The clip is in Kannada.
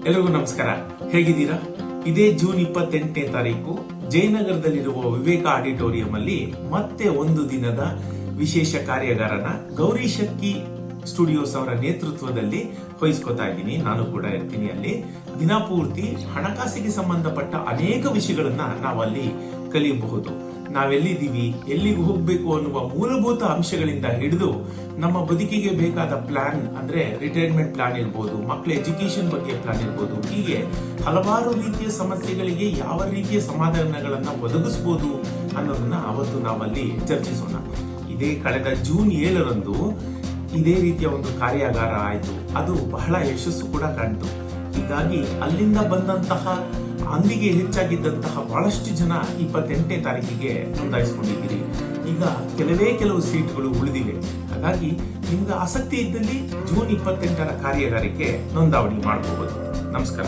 ಎಲ್ಲರಿಗೂ ನಮಸ್ಕಾರ. ಹೇಗಿದ್ದೀರಾ? ಇದೇ ಜೂನ್ 28ನೇ ತಾರೀಕು ಜಯನಗರದಲ್ಲಿರುವ ವಿವೇಕ ಆಡಿಟೋರಿಯಂ ಅಲ್ಲಿ ಮತ್ತೆ ಒಂದು ದಿನದ ವಿಶೇಷ ಕಾರ್ಯಾಗಾರನ ಗೌರಿ ಶಕ್ಕಿ ಸ್ಟುಡಿಯೋಸ್ ಅವರ ನೇತೃತ್ವದಲ್ಲಿ ವಹಿಸ್ಕೊತಾ ಇದ್ದೀನಿ. ನಾನು ಕೂಡ ಇರ್ತೀನಿ ಅಲ್ಲಿ. ದಿನಪೂರ್ತಿ ಹಣಕಾಸಿಗೆ ಸಂಬಂಧಪಟ್ಟ ಅನೇಕ ವಿಷಯಗಳನ್ನ ನಾವು ಅಲ್ಲಿ ಕಲಿಯಬಹುದು. ನಾವೆಲ್ಲಿದ್ದೀವಿ, ಎಲ್ಲಿಗೆ ಹೋಗ್ಬೇಕು ಅನ್ನುವ ಮೂಲಭೂತ ಅಂಶಗಳಿಂದ ಹಿಡಿದು ನಮ್ಮ ಬದುಕಿಗೆ ಬೇಕಾದ ಪ್ಲಾನ್, ಅಂದ್ರೆ ರಿಟೈರ್ಮೆಂಟ್ ಪ್ಲಾನ್ ಇರ್ಬೋದು, ಮಕ್ಕಳ ಎಜುಕೇಶನ್ ಬಗ್ಗೆ ಪ್ಲಾನ್ ಇರ್ಬೋದು, ಹೀಗೆ ಹಲವಾರು ರೀತಿಯ ಸಮಸ್ಯೆಗಳಿಗೆ ಯಾವ ರೀತಿಯ ಸಮಾಧಾನಗಳನ್ನ ಒದಗಿಸಬಹುದು ಅನ್ನೋದನ್ನ ಅವತ್ತು ನಾವಲ್ಲಿ ಚರ್ಚಿಸೋಣ. ಇದೇ ಕಳೆದ ಜೂನ್ 7ರಂದು ಇದೇ ರೀತಿಯ ಒಂದು ಕಾರ್ಯಾಗಾರ ಆಯಿತು. ಅದು ಬಹಳ ಯಶಸ್ಸು ಕೂಡ ಕಾಣ್ತು. ಹೀಗಾಗಿ ಅಲ್ಲಿಂದ ಬಂದಂತಹ ಅಂದಿಗೆ ಹೆಚ್ಚಾಗಿದ್ದಂತಹ ಬಹಳಷ್ಟು ಜನ 28ನೇ ತಾರೀಕಿಗೆ ನೋಂದಾಯಿಸಿಕೊಂಡಿದ್ದೀರಿ. ಈಗ ಕೆಲವು ಸೀಟ್ಗಳು ಉಳಿದಿವೆ. ಹಾಗಾಗಿ ನಿಮ್ಗೆ ಆಸಕ್ತಿ ಇದ್ದಲ್ಲಿ ಜೂನ್ 28ರ ಕಾರ್ಯಾಗಾರಕ್ಕೆ ನೋಂದಾವಣಿ ಮಾಡಬಹುದು. ನಮಸ್ಕಾರ.